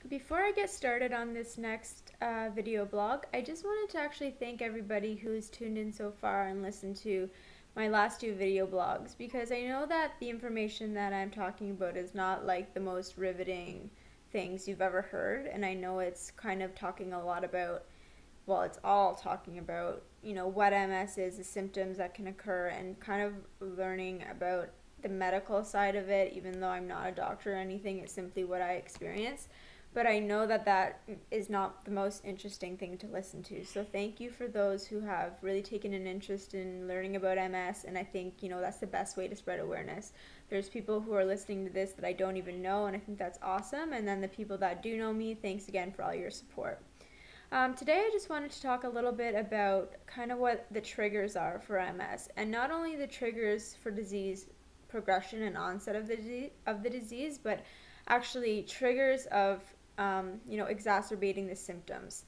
Before I get started on this next video blog, I just wanted to actually thank everybody who's tuned in so far and listened to my last two video blogs, because I know that the information that I'm talking about is not like the most riveting things you've ever heard, and I know it's kind of talking a lot about, well, it's all talking about, what MS is, the symptoms that can occur, and kind of learning about the medical side of it, even though I'm not a doctor or anything. It's simply what I experience. But I know that that is not the most interesting thing to listen to. So thank you for those who have really taken an interest in learning about MS, and I think, that's the best way to spread awareness. There's people who are listening to this that I don't even know, and I think that's awesome. And then the people that do know me, thanks again for all your support. Today I just wanted to talk a little bit about kind of what the triggers are for MS, and not only the triggers for disease progression and onset of the disease, but actually triggers of exacerbating the symptoms.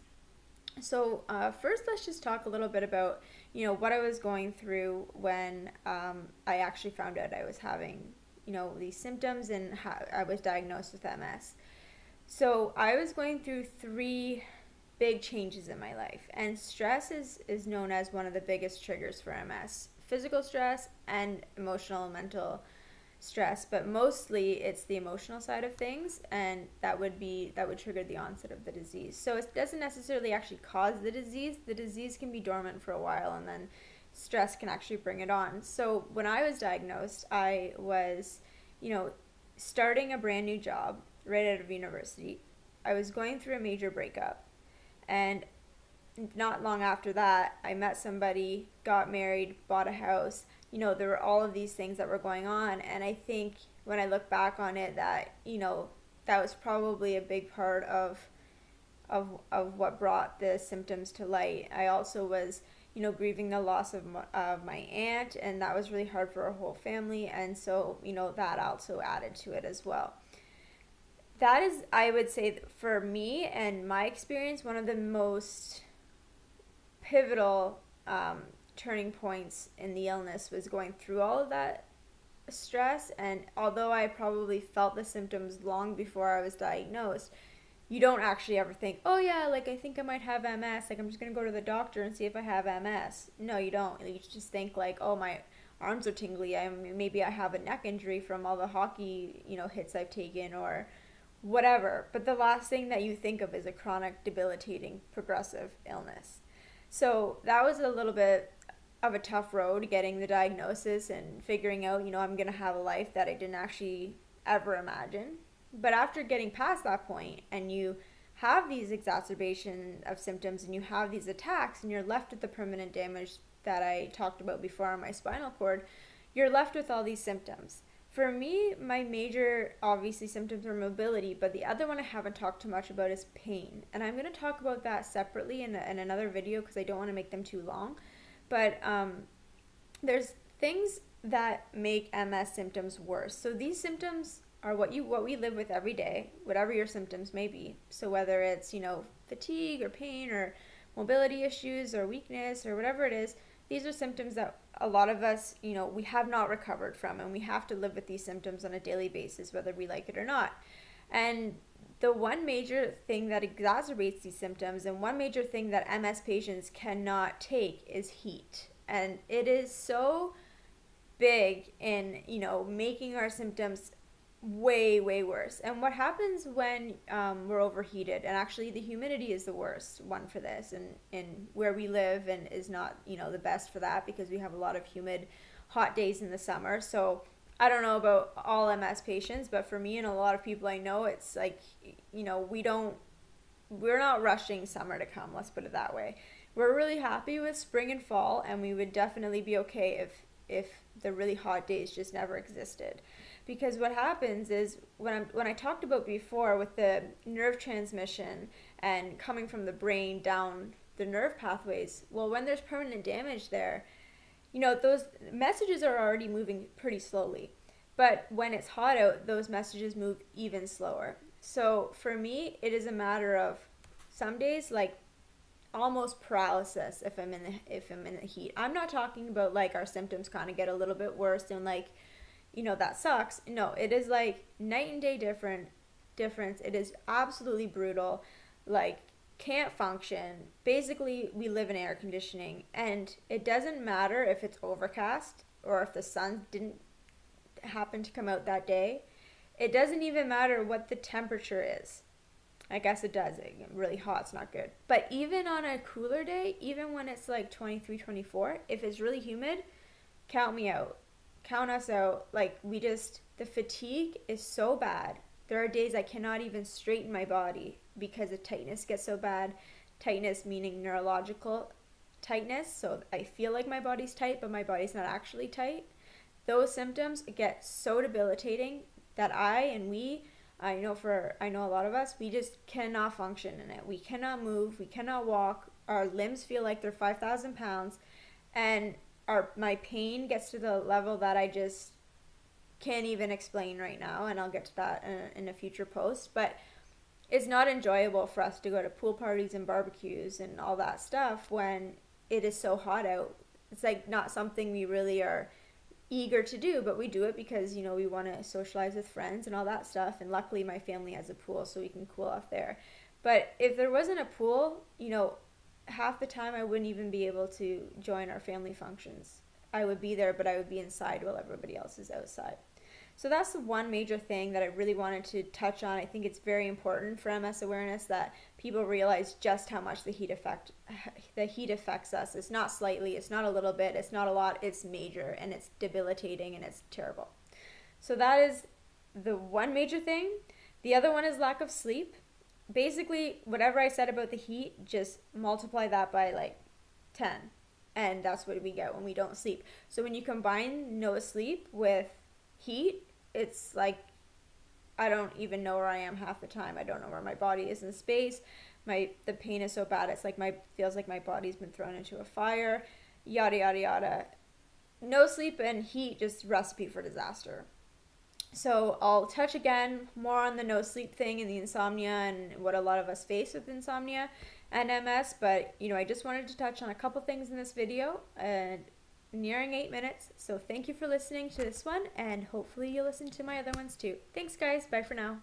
So first, let's just talk a little bit about what I was going through when I actually found out I was having these symptoms and I was diagnosed with MS. So I was going through three big changes in my life, and stress is known as one of the biggest triggers for MS. Physical stress and emotional and mental stress, but mostly it's the emotional side of things, and that would trigger the onset of the disease. So it doesn't necessarily actually cause the disease. The disease can be dormant for a while, and then stress can actually bring it on. So when I was diagnosed, I was starting a brand new job right out of university. I was going through a major breakup, and not long after that I met somebody, got married, bought a house. There were all of these things that were going on, and I think when I look back on it, that that was probably a big part of what brought the symptoms to light. I also was grieving the loss of my aunt, and that was really hard for our whole family, and so that also added to it as well. That is, I would say, for me and my experience, one of the most pivotal turning points in the illness was going through all of that stress. And although I probably felt the symptoms long before I was diagnosed, you don't actually ever think, oh yeah, like I think I might have MS, like I'm just gonna go to the doctor and see if I have MS. No, you don't. You just think like, oh, my arms are tingly, maybe I have a neck injury from all the hockey hits I've taken or whatever. But the last thing that you think of is a chronic, debilitating, progressive illness. So that was a little bit of a tough road, getting the diagnosis and figuring out, I'm going to have a life that I didn't actually ever imagine. But after getting past that point, and you have these exacerbation of symptoms and you have these attacks, and you're left with the permanent damage that I talked about before on my spinal cord, you're left with all these symptoms. For me, my major, obviously, symptoms are mobility, but the other one I haven't talked too much about is pain. And I'm going to talk about that separately in another video because I don't want to make them too long. But there's things that make MS symptoms worse. So these symptoms are what we live with every day, whatever your symptoms may be. So whether it's, fatigue or pain or mobility issues or weakness or whatever it is, these are symptoms that a lot of us, we have not recovered from, and we have to live with these symptoms on a daily basis, whether we like it or not. And the one major thing that exacerbates these symptoms, and one major thing that MS patients cannot take, is heat. And it is so big in, making our symptoms way, way worse. And what happens when we're overheated, and actually the humidity is the worst one for this, and where we live, and is not the best for that, because we have a lot of humid hot days in the summer. So I don't know about all MS patients, but for me and a lot of people I know, it's like we're not rushing summer to come, let's put it that way. We're really happy with spring and fall, and we would definitely be okay if the really hot days just never existed. Because what happens is, when I talked about before with the nerve transmission and coming from the brain down the nerve pathways, well, when there's permanent damage there, those messages are already moving pretty slowly. But when it's hot out, those messages move even slower. So for me, it is a matter of some days like almost paralysis if I'm in the heat. I'm not talking about like our symptoms kind of get a little bit worse and like that sucks. No, it is like night and day difference. It is absolutely brutal. Like, can't function. Basically, we live in air conditioning, and it doesn't matter if it's overcast or if the sun didn't happen to come out that day. It doesn't even matter what the temperature is. I guess it does. Really hot, it's not good. But even on a cooler day, even when it's like 23, 24, if it's really humid, count me out. Count us out. Like, the fatigue is so bad. There are days I cannot even straighten my body because the tightness gets so bad. Tightness meaning neurological tightness. So I feel like my body's tight, but my body's not actually tight. Those symptoms get so debilitating that I know a lot of us, we just cannot function in it. We cannot move, we cannot walk. Our limbs feel like they're 5,000 pounds, and my pain gets to the level that I just can't even explain right now, and I'll get to that in a future post. But it's not enjoyable for us to go to pool parties and barbecues and all that stuff when it is so hot out. It's like not something we really are eager to do, but we do it because, you know, we want to socialize with friends and all that stuff. And luckily my family has a pool, so we can cool off there. But if there wasn't a pool, you know, half the time I wouldn't even be able to join our family functions. I would be there, but I would be inside while everybody else is outside. So that's the one major thing that I really wanted to touch on. I think it's very important for MS awareness that people realize just how much the heat affects us. It's not slightly, it's not a little bit, it's not a lot, it's major, and it's debilitating, and it's terrible. So that is the one major thing. The other one is lack of sleep. Basically, whatever I said about the heat, just multiply that by like 10, and that's what we get when we don't sleep. So when you combine no sleep with heat, it's like I don't even know where I am half the time. I don't know where my body is in space. The pain is so bad, it's like feels like my body's been thrown into a fire. Yada yada yada. No sleep and heat, just recipe for disaster. So I'll touch again more on the no sleep thing and the insomnia and what a lot of us face with insomnia and MS. But you know, I just wanted to touch on a couple things in this video, and nearing 8 minutes. So thank you for listening to this one, and hopefully you'll listen to my other ones too. Thanks guys, bye for now.